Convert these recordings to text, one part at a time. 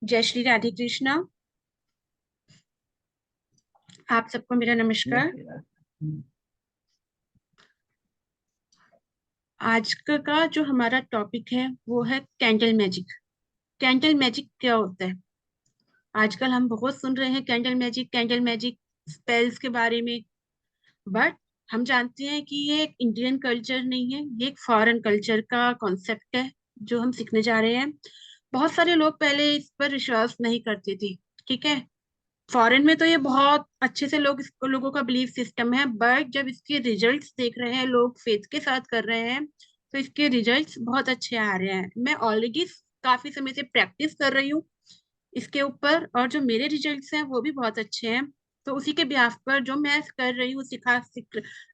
जय श्री राधे कृष्णा। आप सबको मेरा नमस्कार। आज का जो हमारा टॉपिक है वो है कैंडल मैजिक। कैंडल मैजिक क्या होता है? आजकल हम बहुत सुन रहे हैं कैंडल मैजिक स्पेल्स के बारे में। बट हम जानते हैं कि ये एक इंडियन कल्चर नहीं है, ये एक फॉरेन कल्चर का कॉन्सेप्ट है जो हम सीखने जा रहे हैं। बहुत सारे लोग पहले इस पर विश्वास नहीं करते थे। ठीक है। फॉरेन में तो ये बहुत अच्छे से लोगों का बिलीफ सिस्टम है, बट जब इसके रिजल्ट्स देख रहे हैं, लोग फेथ के साथ कर रहे हैं, तो इसके रिजल्ट्स बहुत अच्छे आ रहे हैं। मैं ऑलरेडी काफी समय से प्रैक्टिस कर रही हूँ इसके ऊपर, और जो मेरे रिजल्ट्स हैं वो भी बहुत अच्छे हैं। तो उसी के बिहाफ पर जो मैं कर रही हूँ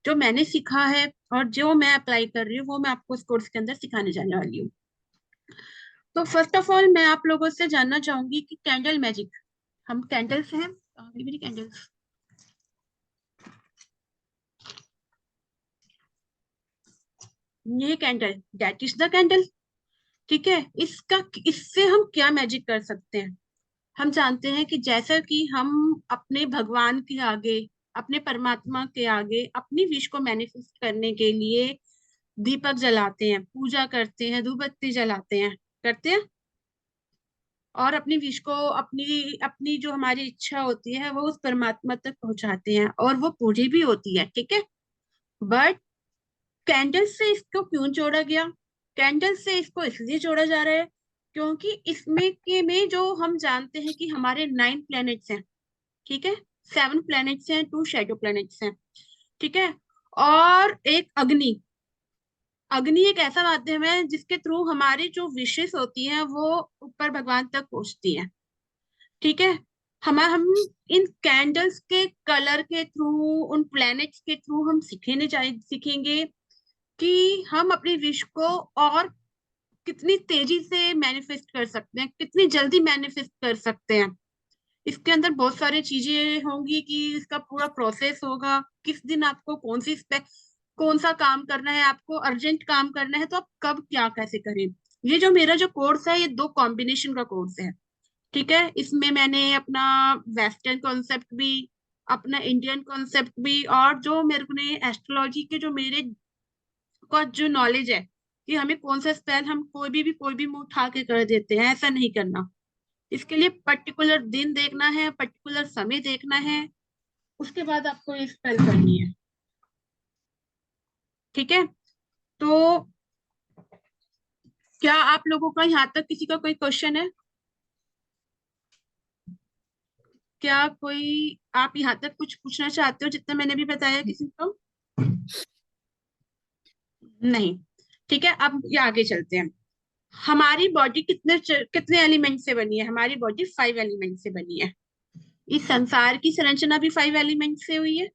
जो मैंने सीखा है और जो मैं अप्लाई कर रही हूँ वो मैं आपको इस कोर्स के अंदर सिखाने जाने वाली हूँ। तो फर्स्ट ऑफ ऑल मैं आप लोगों से जानना चाहूंगी कि कैंडल मैजिक, हम कैंडल्स हैं, मेरी कैंडल्स, ये candle, that is the candle. ठीक है। इसका इससे हम क्या मैजिक कर सकते हैं? हम जानते हैं कि जैसा कि हम अपने भगवान के आगे, अपने परमात्मा के आगे अपनी विश को मैनिफेस्ट करने के लिए दीपक जलाते हैं, पूजा करते हैं, धूप बत्ती जलाते हैं, करते हैं, और अपनी विश को, अपनी अपनी जो हमारी इच्छा होती है वो उस परमात्मा तक पहुंचाते हैं और वो पूरी भी होती है। ठीक है। बट कैंडल से इसको क्यों जोड़ा गया? कैंडल से इसको इसलिए जोड़ा जा रहा है क्योंकि इसमें के में जो हम जानते हैं कि हमारे 9 प्लैनेट्स हैं। ठीक है। 7 प्लैनेट्स हैं, 2 शैडो प्लैनेट्स हैं। ठीक है। और एक अग्नि। अग्नि एक ऐसा माध्यम है जिसके थ्रू हमारी जो विशेष होती हैं वो ऊपर भगवान तक पहुंचती हैं। ठीक है। हम इन कैंडल्स के कलर के थ्रू, उन प्लैनेट्स के थ्रू हम सीखेंगे कि हम अपनी विश को और कितनी तेजी से मैनिफेस्ट कर सकते हैं, कितनी जल्दी मैनिफेस्ट कर सकते हैं। इसके अंदर बहुत सारी चीजें होंगी कि इसका पूरा प्रोसेस होगा, किस दिन आपको कौन सा काम करना है, आपको अर्जेंट काम करना है तो आप कब क्या कैसे करें। ये जो मेरा जो कोर्स है ये दो कॉम्बिनेशन का कोर्स है। ठीक है। इसमें मैंने अपना वेस्टर्न कॉन्सेप्ट भी, अपना इंडियन कॉन्सेप्ट भी, और जो मेरे को ने एस्ट्रोलॉजी के जो मेरे का जो नॉलेज है कि हमें कौन सा स्पेल हम कोई भी मुंह उठा के कर देते हैं, ऐसा नहीं करना। इसके लिए पर्टिकुलर दिन देखना है, पर्टिकुलर समय देखना है, उसके बाद आपको ये स्पेल करनी है। ठीक है। तो क्या आप लोगों का यहाँ तक किसी का कोई क्वेश्चन है? क्या कोई, आप यहाँ तक कुछ पूछना चाहते हो जितना मैंने भी बताया किसी को? नहीं। ठीक है। अब ये आगे चलते हैं। हमारी बॉडी कितने एलिमेंट से बनी है? हमारी बॉडी 5 एलिमेंट से बनी है। इस संसार की संरचना भी 5 एलिमेंट से हुई है,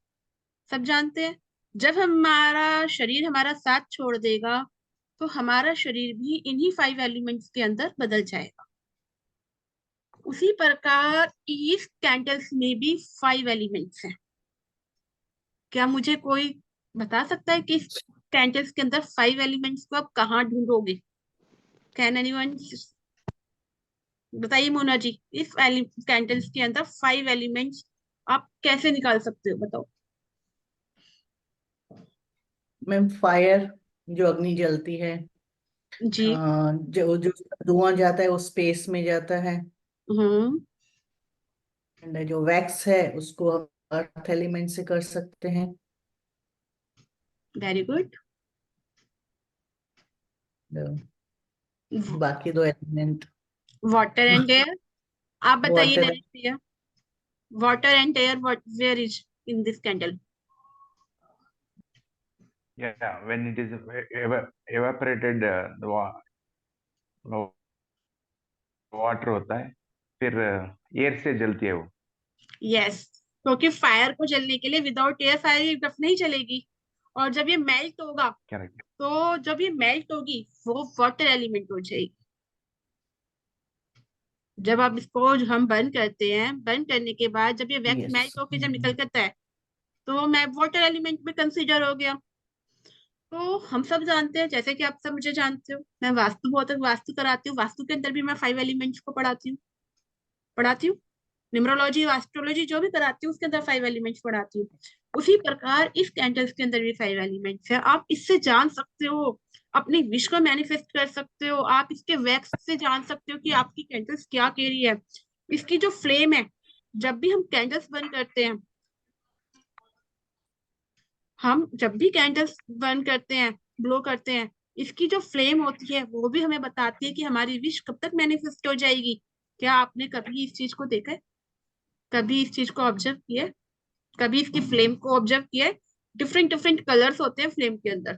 सब जानते हैं। जब हमारा शरीर हमारा साथ छोड़ देगा तो हमारा शरीर भी इन्हीं 5 एलिमेंट्स के अंदर बदल जाएगा। उसी प्रकार इस कैंडल्स में भी 5 एलिमेंट्स हैं। क्या मुझे कोई बता सकता है कि इस कैंडल्स के अंदर 5 एलिमेंट्स को आप कहाँ ढूंढोगे? Can anyone? बताइए मोना जी, इस कैंडल्स के अंदर 5 एलिमेंट्स आप कैसे निकाल सकते हो, बताओ। मैम, फायर, जो अग्नि जलती है। जी। जो जो धुआं जाता है वो स्पेस में जाता है। हम्म। एंड जो वैक्स है उसको हम अर्थ एलिमेंट से कर सकते हैं। Very good. बाकी दो एलिमेंट वाटर एंड एयर, आप बताइए वाटर। नैनेसिया। Water and air, what where is in this candle? Yeah, when it is evaporated, the water होता है, फिर एयर से जलती है वो। यस। क्योंकि फायर को जलने के लिए विदाउट एयर फायर नहीं चलेगी। और जब ये मेल्ट होगा, करेक्ट। तो जब ये मेल्ट होगी वो वाटर एलिमेंट हो जाएगी। जब आप इसको, जो हम बर्न करते हैं, बर्न करने के बाद जब ये वैक्स यस। मेल्ट होकर जब निकल करता है तो मैं वाटर एलिमेंट में कंसीडर हो गया। तो हम सब जानते हैं, जैसे कि आप सब मुझे जानते हो, मैं वास्तु बहुत वास्तु कराती हूँ, वास्तु के अंदर भी मैं 5 एलिमेंट्स को पढ़ाती हूँ। पढ़ाती हूँ, न्यूमरोलॉजी एस्ट्रोलॉजी जो भी कराती हूँ उसके अंदर 5 एलिमेंट्स पढ़ाती हूँ। उसी प्रकार इस कैंडल्स के अंदर भी 5 एलिमेंट्स है। आप इससे जान सकते हो, अपनी विश को मैनिफेस्ट कर सकते हो। आप इसके वैक्स से जान सकते हो कि आपकी कैंडल्स क्या कह रही है। इसकी जो फ्लेम है, जब भी हम कैंडल्स बंद करते हैं, हम जब भी कैंडल्स बंद करते हैं, ब्लो करते हैं, इसकी जो फ्लेम होती है वो भी हमें बताती है कि हमारी विश कब तक मैनिफेस्ट हो जाएगी। क्या आपने कभी इस चीज को देखा है? कभी इस चीज को ऑब्जर्व किया है? कभी इसकी फ्लेम को ऑब्जर्व किया है? डिफरेंट डिफरेंट कलर्स होते हैं फ्लेम के अंदर।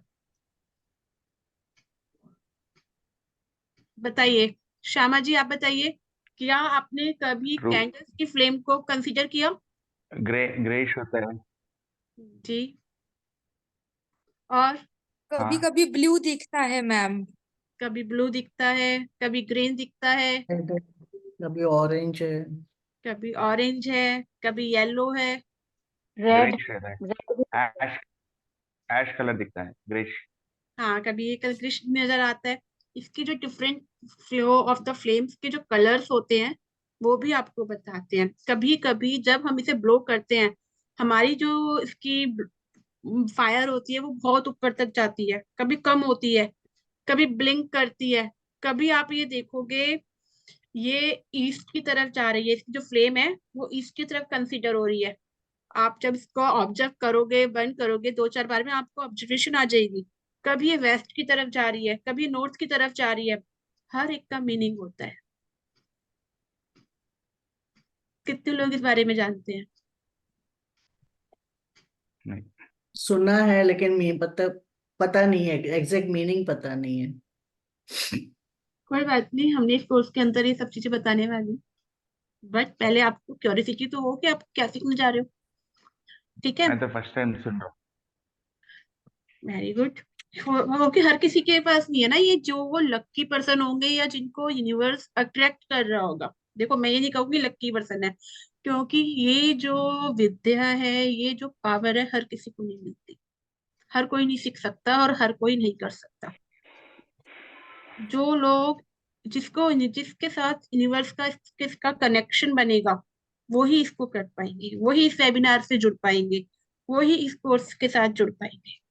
बताइए, श्यामा जी आप बताइए, क्या आपने कभी ट्रू। कैंडल्स की फ्लेम को कंसीडर किया? ग्रेइश होता है। जी। और कभी हाँ। कभी ब्लू दिखता है मैम। कभी ब्लू दिखता है, कभी ग्रीन दिखता है, कभी ऑरेंज है। कभी ऑरेंज है, कभी येलो है। रेड। ग्रेइश रहता रेड। है। ऐश ऐश कलर दिखता है, ग्रेइश। हाँ, कभी ये कलर कृष्ण नजर आता है। इसकी जो different flow of the flames के जो कलर्स होते हैं वो भी आपको बताते हैं। कभी कभी जब हम इसे ब्लो करते हैं, हमारी जो इसकी फायर होती है वो बहुत ऊपर तक जाती है, कभी कम होती है, कभी ब्लिंक करती है। कभी आप ये देखोगे, ये ईस्ट की तरफ जा रही है, इसकी जो फ्लेम है वो ईस्ट की तरफ कंसीडर हो रही है। आप जब इसको ऑब्जर्व करोगे, बंद करोगे, 2-4 बार में आपको ऑब्जर्वेशन आ जाएगी। कभी ये वेस्ट की तरफ जा रही है, कभी नॉर्थ की तरफ जा रही है। हर एक का मीनिंग होता है। कितने लोग इस बारे में जानते हैं? नहीं। सुना है लेकिन पता पता नहीं है, एग्जैक्ट मीनिंग पता नहीं है। कोई बात नहीं, हमने इस कोर्स के अंदर ये सब चीजें बताने वाली। बट पहले आपको क्यूरियोसिटी तो हो कि आप क्या सीखने जा रहे हो। ठीक है, मैं तो फर्स्ट टाइम सुन रहा हूँ। Very good. क्योंकि हर किसी के पास नहीं है ना ये, जो वो लक्की पर्सन होंगे या जिनको यूनिवर्स अट्रैक्ट कर रहा होगा। देखो, मैं ये नहीं कहूंगी लक्की पर्सन है, क्योंकि ये जो विद्या है, ये जो पावर है, हर किसी को नहीं मिलती। हर कोई नहीं सीख सकता और हर कोई नहीं कर सकता। जो लोग, जिसके साथ यूनिवर्स का किसका कनेक्शन बनेगा, वो ही इसको कर पाएंगे, वही इस वेबिनार से जुड़ पाएंगे, वही इस कोर्स के साथ जुड़ पाएंगे।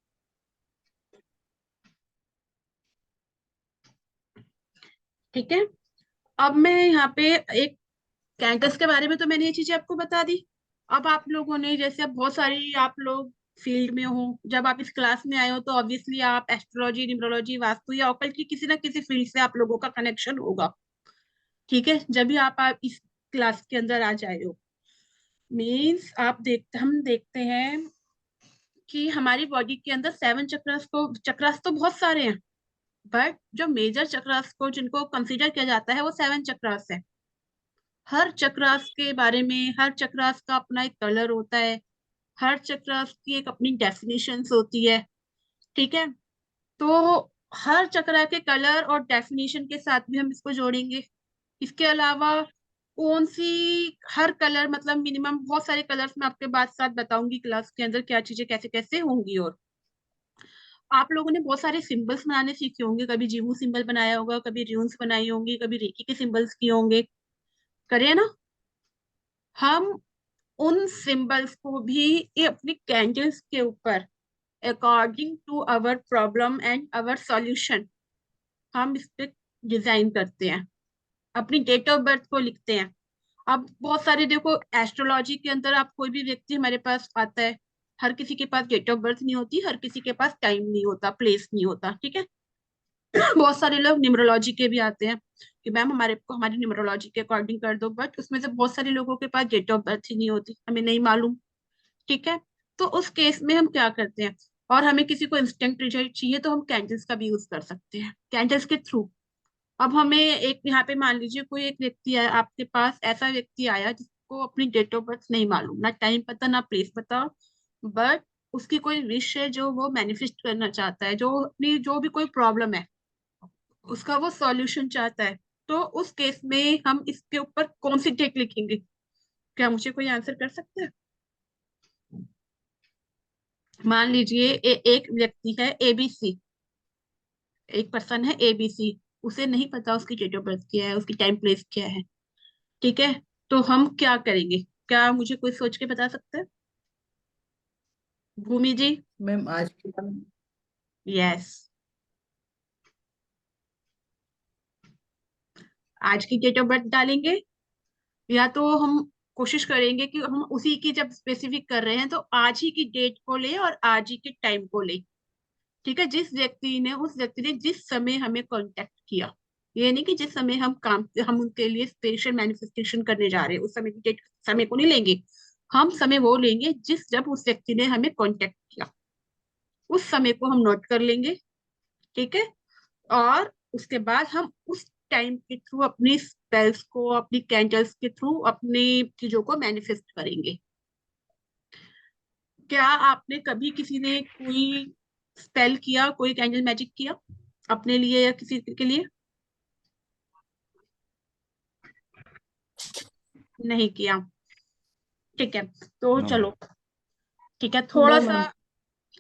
ठीक है, अब मैं यहाँ पे एक कैंटस के बारे में तो मैंने ये चीजें आपको बता दी। अब आप लोगों ने, जैसे अब बहुत सारी आप लोग फील्ड में हो, जब आप इस क्लास में आए हो तो ऑब्वियसली आप एस्ट्रोलॉजी, न्यूमरोलॉजी, वास्तु या ऑकल्ट की किसी ना किसी फील्ड से आप लोगों का कनेक्शन होगा। ठीक है, जब भी आप इस क्लास के अंदर आ जाए हो, मीन्स हम देखते हैं कि हमारी बॉडी के अंदर 7 चक्रास तो बहुत सारे हैं, बट जो मेजर चक्रास को जिनको कंसीडर किया जाता है वो 7 चक्रास है। हर चक्रास के बारे में, हर चक्रास का अपना एक कलर होता है, हर चक्रास की एक अपनी डेफिनेशंस होती है। ठीक है, तो हर चक्रा के कलर और डेफिनेशन के साथ भी हम इसको जोड़ेंगे। इसके अलावा कौन सी, हर कलर मतलब मिनिमम बहुत सारे कलर्स मैं आपके बाद साथ बताऊंगी क्लास के अंदर क्या चीजें कैसे कैसे होंगी। और आप लोगों ने बहुत सारे सिंबल्स बनाने सीखे होंगे, कभी जीवू सिंबल बनाया होगा, कभी रून्स बनाई होंगी, कभी रेकी के सिंबल्स किए होंगे, करे ना। हम उन सिंबल्स को भी ये अपनी कैंडल्स के ऊपर, according to our problem and our solution, हम इस पे डिजाइन करते हैं, अपनी डेट ऑफ बर्थ को लिखते हैं। अब बहुत सारे देखो, एस्ट्रोलॉजी के अंदर आप कोई भी व्यक्ति हमारे पास आता है, हर किसी के पास डेट ऑफ बर्थ नहीं होती, हर किसी के पास टाइम नहीं होता, प्लेस नहीं होता। ठीक है, बहुत सारे लोग न्यूमरोलॉजी के भी आते हैं कि मैम हमारे को हमारी न्यूमरोलॉजी के अकॉर्डिंग कर दो, बट उसमें से बहुत सारे लोगों के पास डेट ऑफ बर्थ ही नहीं होती, हमें नहीं मालूम। ठीक है, तो उस केस में हम क्या करते हैं, और हमें किसी को इंस्टेंट रिजल्ट चाहिए तो हम कैंडल्स का भी यूज कर सकते हैं, कैंडल्स के थ्रू। अब हमें एक यहाँ पे मान लीजिए कोई एक व्यक्ति आया आपके पास, ऐसा व्यक्ति आया जिसको अपनी डेट ऑफ बर्थ नहीं मालूम, ना टाइम पता ना प्लेस पता, बट उसकी कोई विश है जो वो मैनिफेस्ट करना चाहता है, जो अपनी जो भी कोई प्रॉब्लम है उसका वो सॉल्यूशन चाहता है। तो उस केस में हम इसके ऊपर कौन सी डेट लिखेंगे? क्या मुझे कोई आंसर कर सकता है? मान लीजिए एक व्यक्ति है एबीसी, एक पर्सन है एबीसी, उसे नहीं पता उसकी डेट ऑफ बर्थ क्या है, उसकी टाइम प्लेस क्या है। ठीक है, तो हम क्या करेंगे? क्या मुझे कोई सोच के बता सकता है? भूमि जी। मैम आज के यस, आज की डेट ऑफ बर्थ डालेंगे, या तो हम कोशिश करेंगे कि हम उसी की, जब स्पेसिफिक कर रहे हैं तो आज ही की डेट को ले और आज ही के टाइम को ले। ठीक है, उस व्यक्ति ने जिस समय हमें कांटेक्ट किया, ये नहीं कि जिस समय हम उनके लिए स्पेशल मैनिफेस्टेशन करने जा रहे हैं उस समय की डेट, समय को नहीं लेंगे। हम समय वो लेंगे जब उस व्यक्ति ने हमें कांटेक्ट किया, उस समय को हम नोट कर लेंगे। ठीक है, और उसके बाद हम उस टाइम के थ्रू अपनी स्पेल्स को, अपनी कैंडल्स के थ्रू अपनी चीजों को मैनिफेस्ट करेंगे। क्या आपने कभी किसी ने कोई स्पेल किया, कोई कैंडल मैजिक किया अपने लिए या किसी के लिए? नहीं किया। ठीक है, तो नो चलो, ठीक है, नो थोड़ा सा, मैम।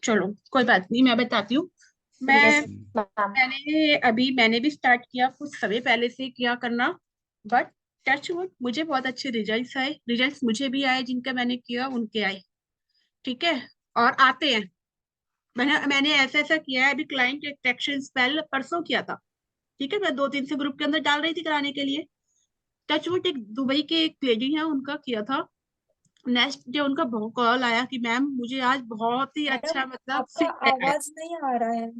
चलो कोई बात नहीं, मैं बताती हूँ। मैं यस मैम। मैंने भी स्टार्ट किया कुछ समय पहले से किया करना, बट टच वुड मुझे बहुत अच्छे रिजल्ट्स आए, रिजल्ट्स मुझे भी आए, जिनका मैंने किया उनके आए। ठीक है, और आते हैं। मैंने ऐसा ऐसा किया है, अभी क्लाइंट अट्रैक्शन स्पेल परसों किया था। ठीक है, मैं 2-3 से ग्रुप के अंदर डाल रही थी कराने के लिए। टचवुड एक दुबई के एक लेडी है, उनका किया था। नेक्स्ट डे उनका बहुत कॉल आया कि मैम मुझे आज बहुत ही मैडम, अच्छा, मतलब आपका फीडबैक आया। आवाज नहीं आ रहा है।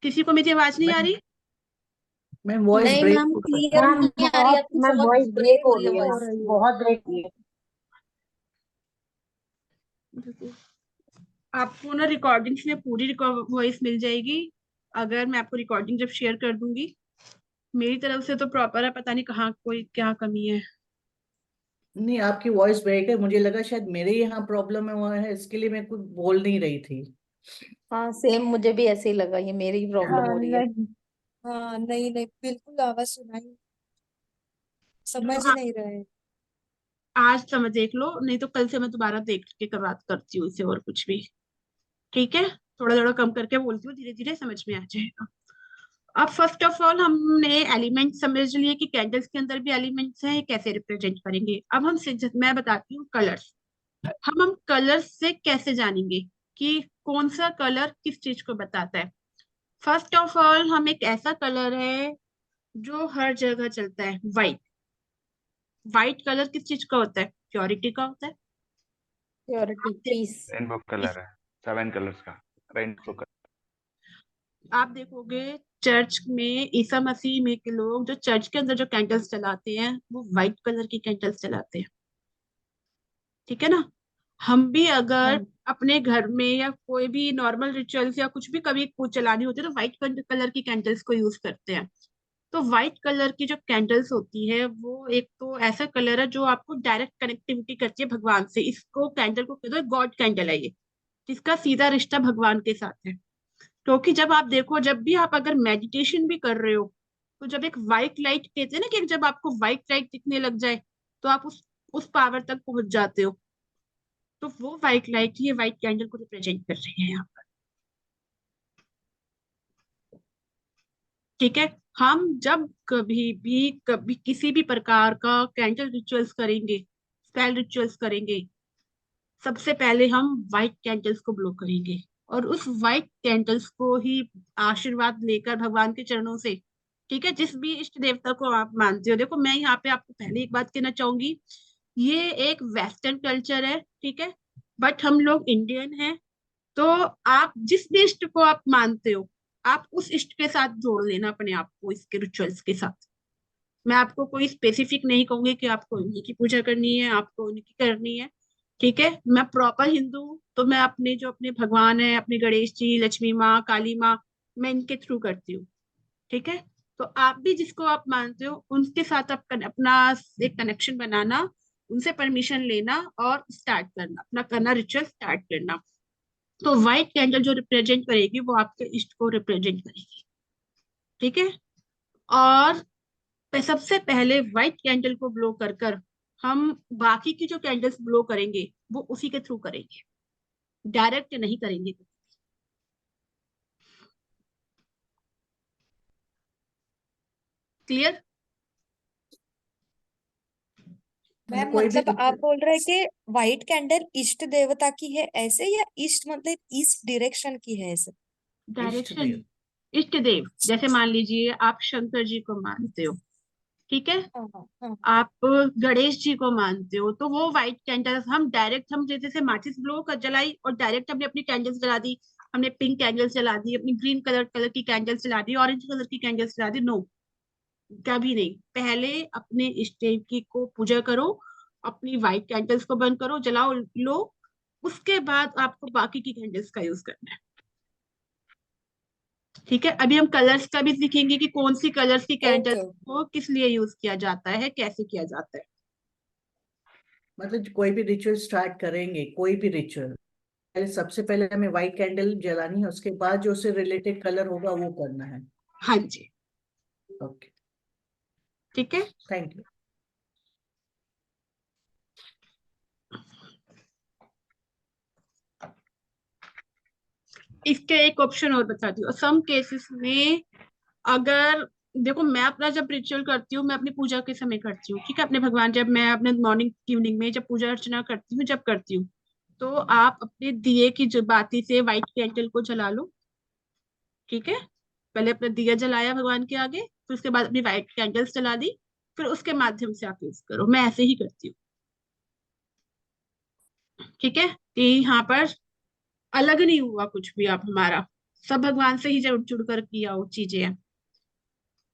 किसी को मेरी आवाज नहीं आ मैम रही? मैम वॉइस नहीं ब्रेक मैम, हो रहा क्लियर मैम नहीं आ रही, बहुत आपकी मैम बहुत वॉइस ब्रेक ब्रेक हो रही ब्रेक है हो मैम, रही है। बहुत ब्रेक हो रही है। आपको ना रिकॉर्डिंग्स में पूरी वॉइस मिल जाएगी, अगर मैं आपको रिकॉर्डिंग जब शेयर कर दूंगी। मेरी तरफ से तो प्रॉपर है, पता नहीं कहाँ कोई क्या कमी है। है। नहीं, आपकी वॉइस ब्रेक है, मुझे लगा शायद मेरे यहाँ प्रॉब्लम है, वहाँ है, इसके लिए मैं कुछ बोल नहीं रही थी। हाँ सेम, मुझे भी ऐसे ही लगा ये मेरी ही प्रॉब्लम हाँ हो रही है। नहीं, हाँ नहीं नहीं, बिल्कुल आवाज सुनाई, समझ तो नहीं रहे। आज समझ देख लो, नहीं तो कल से मैं दोबारा देख के बात करती हूँ इसे, और कुछ भी। ठीक है, थोड़ा थोड़ा कम करके बोलती हूँ, धीरे धीरे समझ में आ जाएगा। अब फर्स्ट ऑफ ऑल हमने एलिमेंट समझ लिए कि कैंडल्स के अंदर भी एलिमेंट्स हैं, ये कैसे रिप्रेजेंट करेंगे। अब मैं बताती हूँ कलर्स। हम कलर्स से कैसे जानेंगे कि कौन सा कलर किस चीज को बताता है? फर्स्ट ऑफ ऑल, हम एक ऐसा कलर है जो हर जगह चलता है, व्हाइट। व्हाइट कलर किस चीज का होता है? प्योरिटी का होता है। प्योरिटी, आप देख पीस। रेनबो कलर है, 7 कलर्स का रेनबो कलर। आप देखोगे चर्च में ईसा मसीह में के लोग जो चर्च के अंदर जो कैंडल्स जलाते हैं वो व्हाइट कलर की कैंडल्स जलाते हैं। ठीक है ना? हम भी अगर हाँ अपने घर में या कोई भी नॉर्मल रिचुअल्स या कुछ भी कभी कुछ चलानी होती है तो व्हाइट कलर की कैंडल्स को यूज करते हैं। तो व्हाइट कलर की जो कैंडल्स होती है वो एक तो ऐसा कलर है जो आपको डायरेक्ट कनेक्टिविटी करती है भगवान से। इसको कैंडल को कहते हैं गॉड कैंडल है ये, जिसका सीधा रिश्ता भगवान के साथ है। क्योंकि जब आप देखो, जब भी आप अगर मेडिटेशन भी कर रहे हो, तो जब एक व्हाइट लाइट कहते हैं ना कि जब आपको व्हाइट लाइट दिखने लग जाए तो आप उस पावर तक पहुंच जाते हो। तो वो व्हाइट लाइट ही व्हाइट कैंडल को रिप्रेजेंट कर रही है यहाँ पर। ठीक है, हम जब कभी किसी भी प्रकार का कैंडल रिचुअल्स करेंगे, स्पेल रिचुअल्स करेंगे, सबसे पहले हम व्हाइट कैंडल्स को ब्लो करेंगे, और उस व्हाइट कैंडल्स को ही आशीर्वाद लेकर भगवान के चरणों से, ठीक है, जिस भी इष्ट देवता को आप मानते हो। देखो, मैं यहाँ पे आपको पहले एक बात कहना चाहूंगी, ये एक वेस्टर्न कल्चर है, ठीक है, बट हम लोग इंडियन हैं। तो आप जिस भी इष्ट को आप मानते हो, आप उस इष्ट के साथ जोड़ लेना अपने आप को इसके रिचुअल्स के साथ। मैं आपको कोई स्पेसिफिक नहीं कहूंगी कि आपको उन्हीं की पूजा करनी है, आपको उन्हीं की करनी है। ठीक है, मैं प्रॉपर हिंदू हूँ, तो मैं अपने जो अपने भगवान है, अपने गणेश जी, लक्ष्मी माँ, काली माँ, मैं इनके थ्रू करती हूँ। ठीक है, तो आप भी जिसको आप मानते हो उनके साथ आप अपना एक कनेक्शन बनाना, उनसे परमिशन लेना और स्टार्ट करना, अपना करना रिचुअल स्टार्ट करना। तो व्हाइट कैंडल जो रिप्रेजेंट करेगी वो आपके इष्ट को रिप्रेजेंट करेगी। ठीक है, और सबसे पहले व्हाइट कैंडल को ब्लो कर कर हम बाकी की जो कैंडल्स ब्लो करेंगे वो उसी के थ्रू करेंगे, डायरेक्ट नहीं करेंगे। क्लियर? मैम कोई भी मतलब आप बोल रहे हैं कि व्हाइट कैंडल इष्ट देवता की है ऐसे, या ईस्ट मतलब ईस्ट डायरेक्शन की है ऐसे? इष्ट डायरेक्शन, देव। इष्ट देव, जैसे मान लीजिए आप शंकर जी को मानते हो, ठीक है, हाँ हाँ हाँ। आप गणेश जी को मानते हो, तो वो व्हाइट कैंडल्स हम डायरेक्ट, हम जैसे से माचिस ब्लो कर जलाई और डायरेक्ट हमने अपनी कैंडल्स जला दी, हमने पिंक कैंडल्स जला दी, अपनी ग्रीन कलर की कैंडल्स जला दी, ऑरेंज कलर की कैंडल्स जला दी, नो, कभी नहीं। पहले अपने इष्ट देव की को पूजा करो, अपनी व्हाइट कैंडल्स को बंद करो, जलाओ लो, उसके बाद आपको बाकी की कैंडल्स का यूज करना है। ठीक है, अभी हम कलर्स का भी सीखेंगे कि कौन सी कलर्स की कैंडल्स ओके। को किस लिए यूज किया जाता है, कैसे किया जाता है। मतलब कोई भी रिचुअल स्टार्ट करेंगे, कोई भी रिचुअल, पहले सबसे पहले हमें व्हाइट कैंडल जलानी है, उसके बाद जो उससे रिलेटेड कलर होगा वो करना है। हाँ जी, ओके, ठीक है। Thank you. इसके एक ऑप्शन और बताती हूँ, सम केसेस में अगर, देखो मैं अपना जब रिचुअल करती हूँ, मैं अपनी पूजा के समय करती हूँ, ठीक है, अपने भगवान, जब मैं अपने मॉर्निंग इवनिंग में जब पूजा अर्चना करती हूँ, जब करती हूँ, तो आप अपने दिए की जो बाती से व्हाइट कैंडल को जला लो, ठीक है, पहले अपना दिया जलाया भगवान के आगे, फिर उसके बाद अपनी व्हाइट कैंडल्स जला दी, फिर उसके माध्यम से आप यूज करो, मैं ऐसे ही करती हूँ, ठीक है, कि यहाँ पर अलग नहीं हुआ कुछ भी, आप हमारा सब भगवान से ही जुड़ जुड़ कर किया वो चीजें हैं।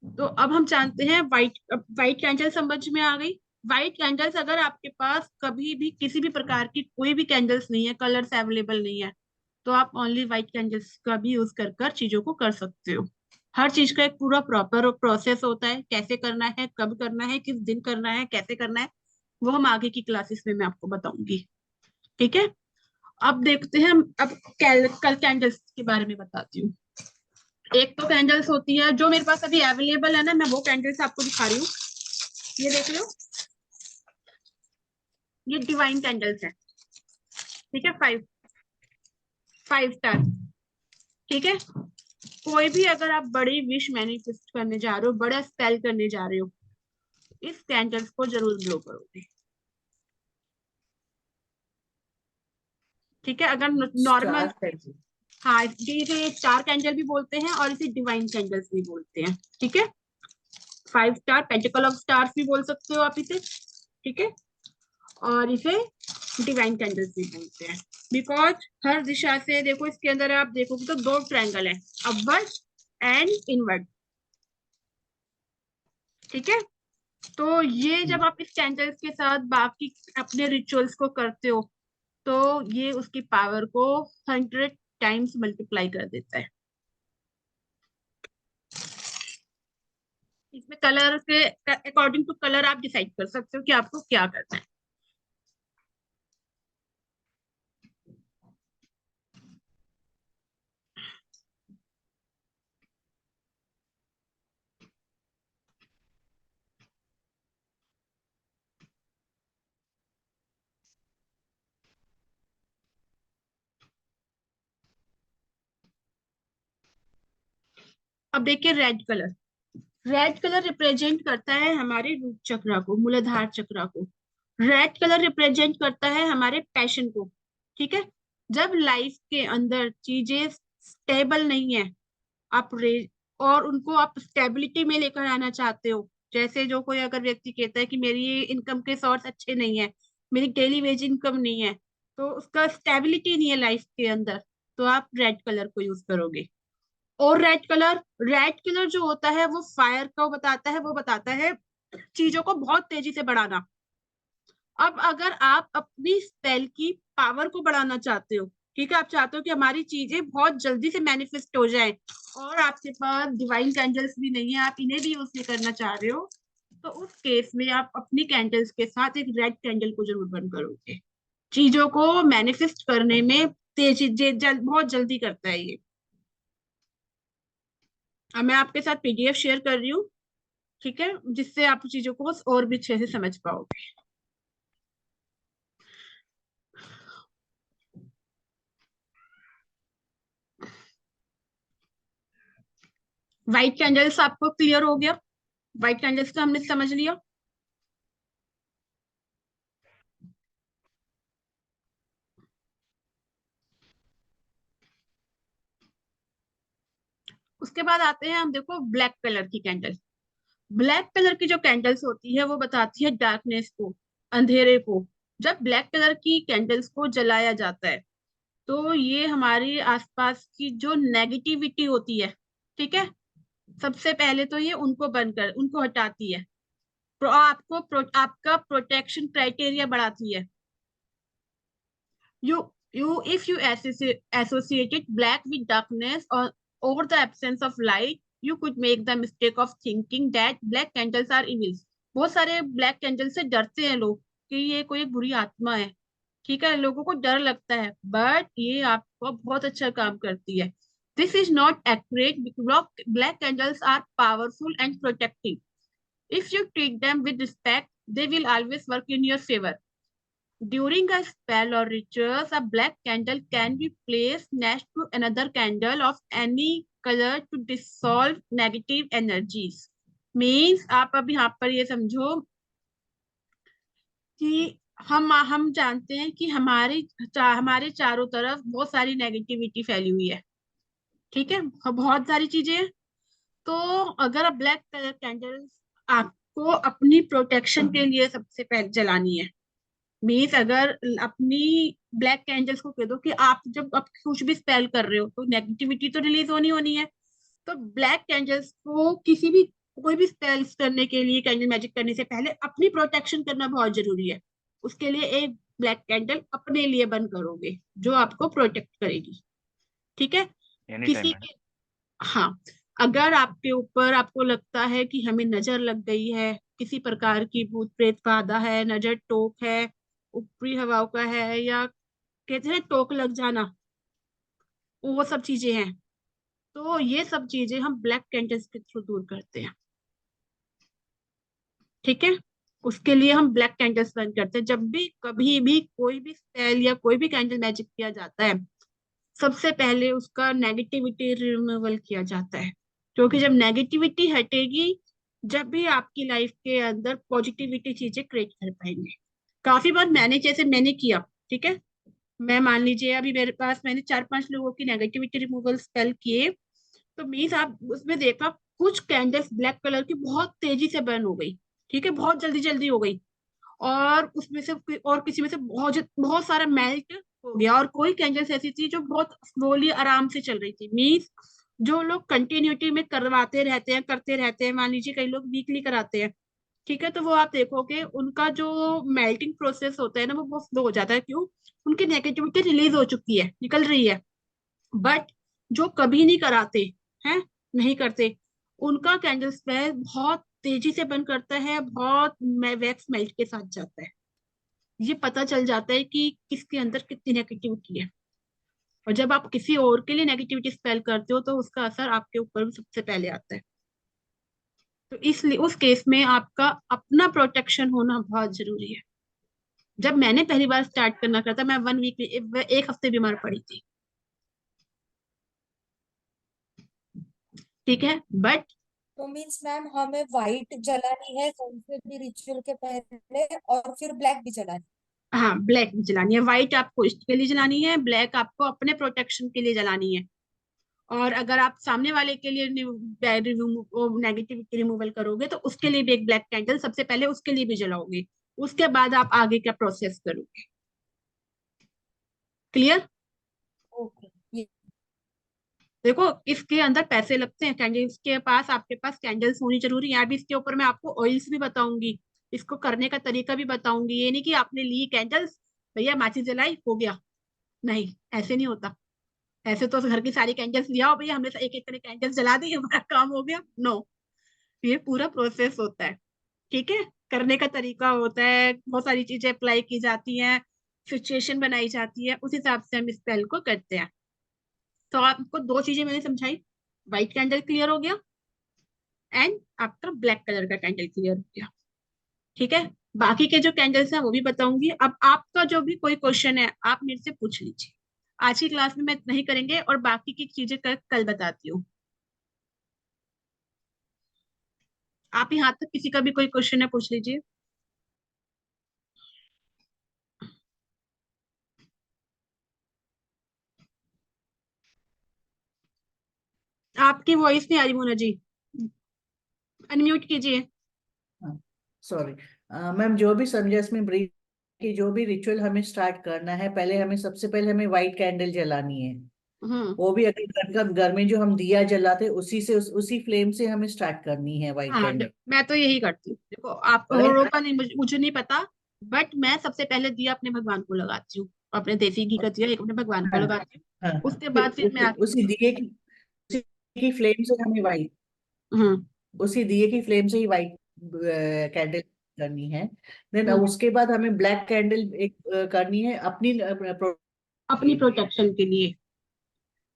तो अब हम जानते हैं व्हाइट कैंडल समझ में आ गई। व्हाइट कैंडल्स अगर आपके पास कभी भी किसी भी प्रकार की कोई भी कैंडल्स नहीं है, कलर्स अवेलेबल नहीं है, तो आप ओनली व्हाइट कैंडल्स का भी यूज कर कर चीजों को कर सकते हो। हर चीज का एक पूरा प्रॉपर प्रोसेस होता है, कैसे करना है, कब करना है, किस दिन करना है, कैसे करना है, वो हम आगे की क्लासेस में मैं आपको बताऊंगी, ठीक है। अब देखते हैं हम, अब कल कैंडल्स के बारे में बताती हूँ। एक तो कैंडल्स होती है जो मेरे पास अभी अवेलेबल है ना, मैं वो कैंडल्स आपको दिखा रही हूँ, ये देख लो, ये डिवाइन कैंडल्स है, ठीक है, फाइव फाइव स्टार, ठीक है। कोई भी अगर आप बड़ी विश मैनिफेस्ट करने जा रहे हो, बड़ा स्पेल करने जा रहे हो, इस कैंडल्स को जरूर ग्लो करोगे, ठीक है। अगर नॉर्मल, स्टार कैंडल। हाँ, इसे स्टार कैंडल भी बोलते हैं और इसे डिवाइन कैंडल्स भी बोलते हैं, ठीक है। Five star, pentacle of stars भी बोल सकते हो आप इसे, ठीक है, और इसे डिवाइन कैंडल्स भी बोलते हैं, बिकॉज हर दिशा से देखो, इसके अंदर आप देखोगे तो दो ट्रायंगल है, अपवर्ड एंड इनवर्ड, ठीक है। तो ये जब आप इस कैंडल्स के साथ बाकी अपने रिचुअल्स को करते हो, तो ये उसकी पावर को 100 टाइम्स मल्टीप्लाई कर देता है। इसमें कलर के अकॉर्डिंग टू कलर आप डिसाइड कर सकते हो कि आपको क्या करना है। अब देखिए रेड कलर रिप्रेजेंट करता है हमारे रूट चक्रा को, मूलाधार चक्रा को। रेड कलर रिप्रेजेंट करता है हमारे पैशन को, ठीक है। जब लाइफ के अंदर चीजें स्टेबल नहीं है, आप रे और उनको आप स्टेबिलिटी में लेकर आना चाहते हो, जैसे जो कोई अगर व्यक्ति कहता है कि मेरी इनकम के सोर्स अच्छे नहीं है, मेरी डेली वेज इनकम नहीं है, तो उसका स्टेबिलिटी नहीं है लाइफ के अंदर, तो आप रेड कलर को यूज करोगे। और रेड कलर जो होता है वो फायर को बताता है, वो बताता है चीजों को बहुत तेजी से बढ़ाना। अब अगर आप अपनी स्पेल की पावर को बढ़ाना चाहते हो, ठीक है, आप चाहते हो कि हमारी चीजें बहुत जल्दी से मैनिफेस्ट हो जाए, और आपके पास डिवाइन कैंडल्स भी नहीं है, आप इन्हें भी यूज नहीं करना चाह रहे हो, तो उस केस में आप अपनी कैंडल्स के साथ एक रेड कैंडल को जरूर बंद करोगे। चीजों को मैनिफेस्ट करने में तेजी बहुत जल्दी करता है ये। अब मैं आपके साथ पीडीएफ शेयर कर रही हूँ, ठीक है, जिससे आप चीजों को और भी अच्छे से समझ पाओगे। व्हाइट कैंडल्स आपको क्लियर हो गया? व्हाइट कैंडल्स का हमने समझ लिया। उसके बाद आते हैं हम, देखो ब्लैक कलर की कैंडल। ब्लैक कलर की जो कैंडल्स होती है वो बताती है डार्कनेस को, अंधेरे को। जब ब्लैक कलर की कैंडल्स को जलाया जाता है तो ये हमारी आसपास की जो नेगेटिविटी होती है, ठीक है, सबसे पहले तो ये उनको बंद कर, उनको हटाती है। आपका प्रोटेक्शन क्राइटेरिया बढ़ाती है। If you associated black with darkness or the absence of light, you could make the mistake of thinking that black candles are evil. बहुत सारे ब्लैक कैंडल से डरते हैं लोग कि ये कोई एक बुरी आत्मा है, ठीक है, लोगों को डर लगता है, बट ये आपको बहुत अच्छा काम करती है। This is not accurate. Black candles are powerful and protective. If you treat them with respect, they will always work in your favor. During a spell or rituals, a black candle can be placed next to another candle of any color to dissolve negative energies. Means आप अब यहाँ पर ये समझो कि हम जानते हैं कि हमारे चारों तरफ बहुत सारी नेगेटिविटी फैली हुई है, ठीक है, बहुत सारी चीजें हैं। तो अगर आप ब्लैक कलर कैंडल्स आपको अपनी प्रोटेक्शन के लिए सबसे पहले जलानी है। मीन्स अगर अपनी ब्लैक कैंडल्स को कह दो कि आप जब आप कुछ भी स्पेल कर रहे हो तो नेगेटिविटी तो रिलीज होनी होनी है। तो ब्लैक कैंडल्स को किसी भी कोई भी स्पेल्स करने के लिए, कैंडल मैजिक करने से पहले अपनी प्रोटेक्शन करना बहुत जरूरी है। उसके लिए एक ब्लैक कैंडल अपने लिए बंद करोगे जो आपको प्रोटेक्ट करेगी, ठीक है। एनी टाइम किसी मैडम। के, हाँ, अगर आपके ऊपर आपको लगता है कि हमें नजर लग गई है, किसी प्रकार की भूत प्रेत बाधा है, नजर टोक है, ऊपरी हवाओं का है, या कहते हैं टोक लग जाना, वो सब चीजें हैं, तो ये सब चीजें हम ब्लैक कैंडल्स के थ्रू दूर करते हैं, ठीक है। उसके लिए हम ब्लैक कैंडल्स बंद करते हैं। जब भी कभी भी कोई भी स्पेल या कोई भी कैंडल मैजिक किया जाता है, सबसे पहले उसका नेगेटिविटी रिमूवल किया जाता है, क्योंकि जब नेगेटिविटी हटेगी, जब भी आपकी लाइफ के अंदर पॉजिटिविटी चीजें क्रिएट कर पाएंगे। काफी बार मैंने किया, ठीक है, मैं मान लीजिए अभी मेरे पास मैंने 4-5 लोगों की नेगेटिविटी रिमूवल स्पेल किए, तो मीन्स आप उसमें देखा कुछ कैंडल्स ब्लैक कलर की बहुत तेजी से बर्न हो गई, ठीक है, बहुत जल्दी जल्दी हो गई, और उसमें से और किसी में से बहुत बहुत सारा मेल्ट हो गया, और कोई कैंडल्स ऐसी थी जो बहुत स्लोली आराम से चल रही थी। मीन्स जो लोग कंटिन्यूटी में करवाते रहते हैं, करते रहते हैं, मान लीजिए कई लोग वीकली कराते हैं, ठीक है, तो वो आप देखोगे उनका जो मेल्टिंग प्रोसेस होता है ना, वो बहुत स्लो हो जाता है। क्यों? उनकी नेगेटिविटी रिलीज हो चुकी है, निकल रही है। बट जो कभी नहीं कराते हैं, नहीं करते, उनका कैंडल स्प्रे बहुत तेजी से बंद करता है, बहुत वैक्स मेल्ट के साथ जाता है। ये पता चल जाता है कि किसके अंदर कितनी नेगेटिविटी है। और जब आप किसी और के लिए नेगेटिविटी स्पेल करते हो तो उसका असर आपके ऊपर भी सबसे पहले आता है। तो इसलिए उस केस में आपका अपना प्रोटेक्शन होना बहुत जरूरी है। जब मैंने पहली बार स्टार्ट करना था, मैं 1 वीक, 1 हफ्ते बीमार पड़ी थी, ठीक है, बट तो मीन्स मैम हमें व्हाइट जलानी है कौन से भी रिचुअल के पहले और फिर ब्लैक भी जलानी हाँ, ब्लैक भी जलानी है। व्हाइट आपको इष्ट के लिए जलानी है, ब्लैक आपको अपने प्रोटेक्शन के लिए जलानी है। और अगर आप सामने वाले के लिए नेगेटिविटी रिमूवल करोगे तो उसके लिए भी एक ब्लैक कैंडल सबसे पहले उसके लिए भी जलाओगे, उसके बाद आप आगे का प्रोसेस करोगे। क्लियर? है। ओके ये देखो, इसके अंदर पैसे लगते हैं, कैंडल्स के पास, आपके पास कैंडल्स होनी जरूरी है। अभी इसके ऊपर मैं आपको ऑयल्स भी बताऊंगी, इसको करने का तरीका भी बताऊंगी। ये नहीं कि आपने ली कैंडल्स, भैया माचिस जलाई हो गया, नहीं, ऐसे नहीं होता। ऐसे तो घर की सारी कैंडल्स लिया हो भैया, हमने एक एक करके कैंडल्स जला दी, हमारा काम हो गया, नो। ये पूरा प्रोसेस होता है, ठीक है, करने का तरीका होता है, बहुत सारी चीजें अप्लाई की जाती हैं, सिचुएशन बनाई जाती है, उस हिसाब से हम इस स्पेल को करते हैं। तो आपको 2 चीजें मैंने समझाई, व्हाइट कैंडल क्लियर हो गया, एंड आपका ब्लैक कलर का कैंडल क्लियर हो गया, ठीक है। बाकी के जो कैंडल्स हैं वो भी बताऊंगी। अब आपका जो भी कोई क्वेश्चन है आप मेरे से पूछ लीजिए। आज की क्लास में मैं नहीं करेंगे, और बाकी की चीजें कल बताती हूँ। आप यहाँ तक किसी का भी कोई क्वेश्चन है पूछ लीजिए। आपकी वॉइस नहीं आ रही मोना जी, अनम्यूट कीजिए। सॉरी मैम, जो भी समझा इसमें ब्रीफ कि जो भी रिचुअल हमें स्टार्ट करना है, पहले हमें सबसे पहले हमें व्हाइट कैंडल जलानी है। हम्म। वो भी अगर घर में जो हम दिया जलाते उसी से उसी फ्लेम से हमें स्टार्ट करनी है व्हाइट हाँ कैंडल। मैं तो यही करती हूँ, देखो आप औरों का नहीं, मुझे नहीं पता, बट मैं सबसे पहले दिया अपने भगवान को लगाती हूँ, अपने देसी घी का दिया एक अपने भगवान को हाँ लगाती हूँ, हाँ, उसके बाद फिर मैं आगे उसी दिए की उसी की फ्लेम से हमें व्हाइट हम्म उसी दिए की फ्लेम से ही व्हाइट कैंडल करनी है। देन हम्म, उसके बाद हमें ब्लैक कैंडल एक करनी है अपनी अपनी प्रोटेक्शन के लिए।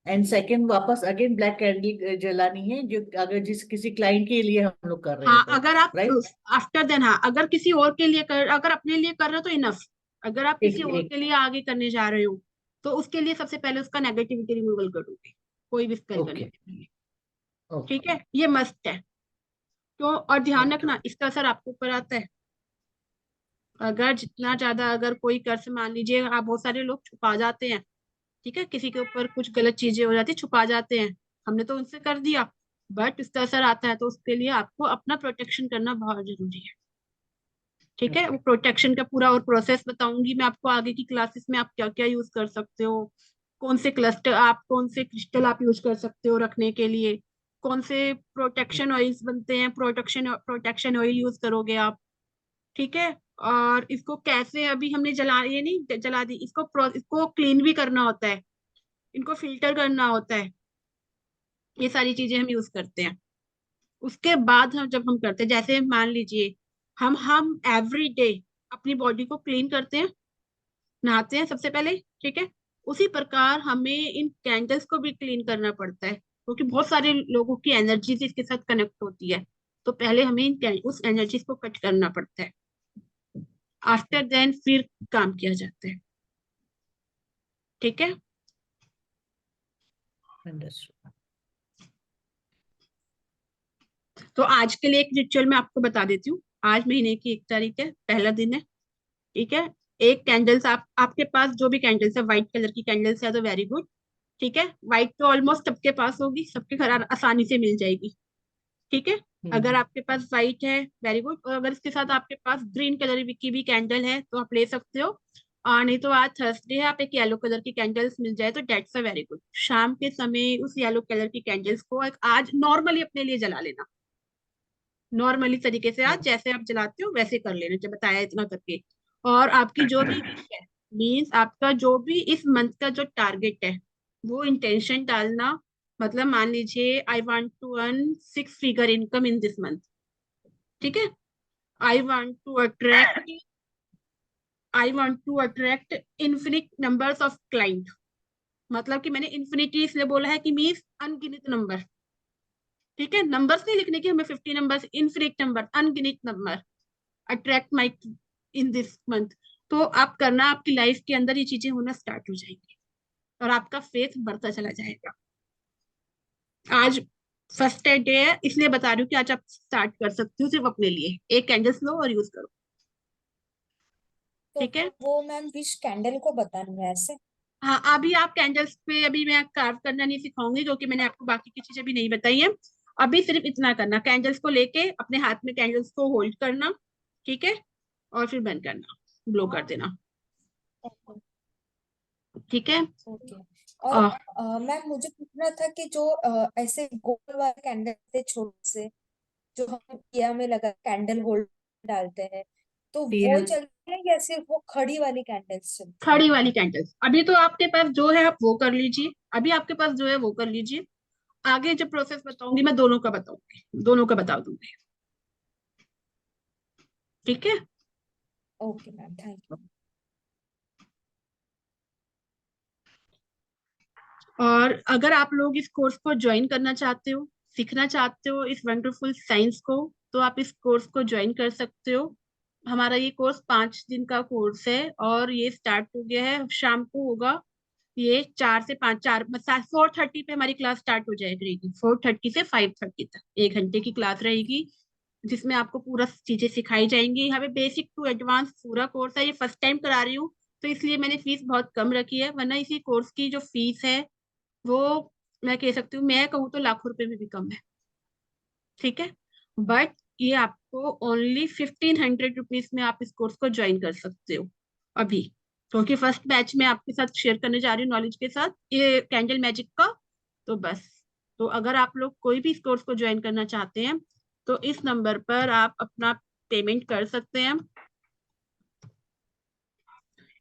एंड सेकंड वापस अगेन ब्लैक कैंडल जलानी है, जो अगर जिस किसी क्लाइंट के लिए हम लोग कर रहे हैं हाँ तो। अगर आप राइट। आफ्टर देन, हाँ अगर किसी और के लिए कर, अगर अपने लिए कर रहे हो तो इनफ, अगर आप एक किसी और एक के लिए आगे करने जा रहे हो तो उसके लिए सबसे पहले उसका नेगेटिविटी रिमूवल करोगे, कोई भी स्पेल करने ओके से पहले। ओके ठीक है, ये मस्ट है। तो और ध्यान ओके रखना इसका असर आपके ऊपर आता है, अगर जितना ज्यादा अगर कोई कर्ज, मान लीजिए आप, बहुत सारे लोग छुपा जाते हैं, ठीक है, किसी के ऊपर कुछ गलत चीजें हो जाती है छुपा जाते हैं, हमने तो उनसे कर दिया, बट इसका असर आता है, तो उसके लिए आपको अपना प्रोटेक्शन करना बहुत जरूरी है। ठीक है, वो ओके प्रोटेक्शन का पूरा और प्रोसेस बताऊंगी मैं आपको आगे की क्लासेस में, आप क्या क्या यूज कर सकते हो, कौन से क्लस्टर आप, कौन से क्रिस्टल आप यूज कर सकते हो रखने के लिए, कौन से प्रोटेक्शन ऑयल्स बनते हैं, प्रोटेक्शन प्रोटेक्शन ऑयल यूज करोगे आप। ठीक है, और इसको कैसे, अभी हमने जला, ये नहीं जला दी, इसको क्लीन भी करना होता है, इनको फिल्टर करना होता है, ये सारी चीजें हम यूज करते हैं। उसके बाद हम जब हम करते हैं, जैसे मान लीजिए हम एवरी डे अपनी बॉडी को क्लीन करते हैं, नहाते हैं सबसे पहले, ठीक है, उसी प्रकार हमें इन कैंडल्स को भी क्लीन करना पड़ता है, क्योंकि बहुत सारे लोगों की एनर्जीज इसके साथ कनेक्ट होती है, तो पहले हमें उस एनर्जीज को कट करना पड़ता है, आफ्टर देन फिर काम किया जाता है। ठीक है, अंडरस्टूड। तो आज के लिए एक रिचुअल मैं आपको बता देती हूँ। आज महीने की 1 तारीख है, पहला दिन है। ठीक है, एक कैंडल्स, आपके पास जो भी कैंडल्स है, व्हाइट कलर की कैंडल्स है तो वेरी गुड। ठीक है, व्हाइट तो ऑलमोस्ट सबके पास होगी, सबके घर आसानी से मिल जाएगी। ठीक है, अगर आपके पास व्हाइट है वेरी गुड, और अगर इसके साथ आपके पास ग्रीन कलर की भी कैंडल है तो आप ले सकते हो, और नहीं तो आज थर्सडे है, आप एक येलो कलर की कैंडल्स मिल जाए तो डेट्स अ वेरी गुड। शाम के समय उस येलो कलर की कैंडल्स को आज नॉर्मली अपने लिए जला लेना, नॉर्मली तरीके से आज जैसे आप जलाते हो वैसे कर लेना, जो बताया इतना करके। और आपकी जो भी विश है, मीन्स आपका जो भी इस मंथ का जो टारगेट है, वो इंटेंशन डालना, मतलब मान लीजिए I want to earn 6 figure income in this month. ठीक है, I want to attract I want to attract infinite numbers of client, मतलब कि मैंने इन्फिनिटी इसलिए बोला है कि मीन्स अनगिनत नंबर। ठीक है, नंबर्स नहीं लिखने की हमें 50 नंबर्स, इन्फिनिट नंबर, अनगिनत number, attract my in this month. तो आप करना, आपकी लाइफ के अंदर ये चीजें होना स्टार्ट हो जाएंगी और आपका फेथ बढ़ता चला जाएगा। आज फर्स्ट डे है इसलिए बता रही हूँ कि आज आप स्टार्ट कर सकती हो, सिर्फ अपने लिए एक कैंडल्स लो और यूज करो। तो ठीक है, वो मैम विश कैंडल को बताना है ऐसे? हाँ अभी आप कैंडल्स पे, अभी मैं कार्व करना नहीं सिखाऊंगी क्योंकि मैंने आपको बाकी की चीजें भी नहीं बताई है। अभी सिर्फ इतना करना, कैंडल्स को लेके अपने हाथ में कैंडल्स को होल्ड करना, ठीक है, और फिर बंद करना, ब्लो कर देना। ओके ठीक है, ओके। और आ, मैम मुझे पूछना था कि जो ऐसे गोल वाले कैंडल थे छोटे से, जो हम दिया में लगा कैंडल होल्ड डालते हैं, तो वो टीएल चलते हैं या सिर्फ वो खड़ी वाली कैंडल्स चलती हैं? खड़ी वाली कैंडल्स अभी तो आपके पास जो है आप वो कर लीजिए, अभी आपके पास जो है वो कर लीजिए, आगे जो प्रोसेस बताऊंगी मैं दोनों का बताऊंगी, दोनों का बता दूंगी। ठीक है, ओके मैम, थैंक यू। और अगर आप लोग इस कोर्स को ज्वाइन करना चाहते हो, सीखना चाहते हो इस वंडरफुल साइंस को, तो आप इस कोर्स को ज्वाइन कर सकते हो। हमारा ये कोर्स 5 दिन का कोर्स है और ये स्टार्ट हो गया है, शाम को होगा, ये 4 से 5, 4:30 पे हमारी क्लास स्टार्ट हो जाएगी, 4:30 से 5:30 तक 1 घंटे की क्लास रहेगी, जिसमें आपको पूरा चीजें सिखाई जाएंगी। यहाँ पे बेसिक टू एडवांस पूरा कोर्स है, ये फर्स्ट टाइम करा रही हूँ तो इसलिए मैंने फीस बहुत कम रखी है, वरना इसी कोर्स की जो फीस है वो मैं कह सकती हूँ, मैं कहूँ तो लाखों रुपए में भी कम है, ठीक है। बट ये आपको ओनली 1500 रुपीज में आप इस कोर्स को ज्वाइन कर सकते हो अभी, क्योंकि फर्स्ट बैच में आपके साथ शेयर करने जा रही हूँ नॉलेज के साथ ये कैंडल मैजिक का। तो बस, तो अगर आप लोग कोई भी इस कोर्स को ज्वाइन करना चाहते हैं तो इस नंबर पर आप अपना पेमेंट कर सकते हैं,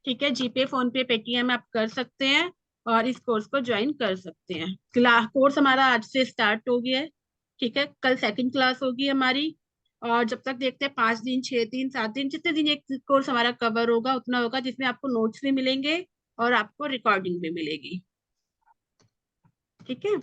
ठीक है। जीपे, फोन पे, पेटीएम आप कर सकते हैं और इस कोर्स को ज्वाइन कर सकते हैं। कोर्स हमारा आज से स्टार्ट हो गया है, ठीक है। कल सेकंड क्लास होगी हमारी, और जब तक देखते हैं 5 दिन, 6 दिन, 7 दिन, जितने दिन एक कोर्स हमारा कवर होगा उतना होगा, जिसमें आपको नोट्स भी मिलेंगे और आपको रिकॉर्डिंग भी मिलेगी, ठीक है।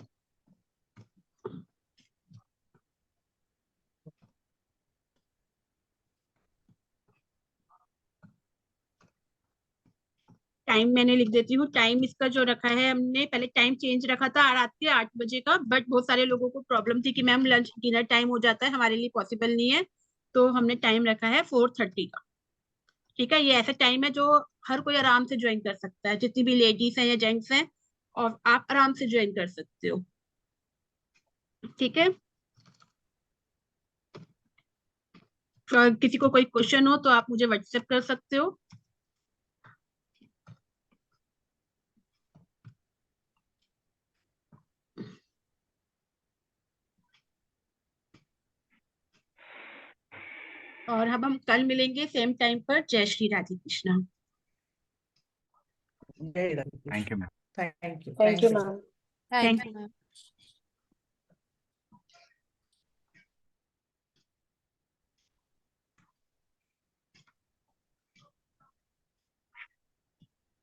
टाइम मैंने लिख देती हूँ। टाइम इसका जो रखा है, हमने पहले टाइम चेंज रखा था रात के 8 बजे का, बट बहुत सारे लोगों को प्रॉब्लम थी कि मैम लंच डिनर टाइम हो जाता है, हमारे लिए पॉसिबल नहीं है, तो हमने टाइम रखा है 4:30 का, ठीक है। ये ऐसा टाइम है जो हर कोई आराम से ज्वाइन कर सकता है, जितनी भी लेडीज हैं या जेंट्स हैं, और आप आराम से ज्वाइन कर सकते हो, ठीक है। और किसी को कोई क्वेश्चन हो तो आप मुझे व्हाट्सएप कर सकते हो। और अब हम कल मिलेंगे सेम टाइम पर। जय श्री राधे कृष्णा। जय Radhe thank Krishna. You ma'am. Thank you thank you thank you. Ma'am. Thank thank you ma'am.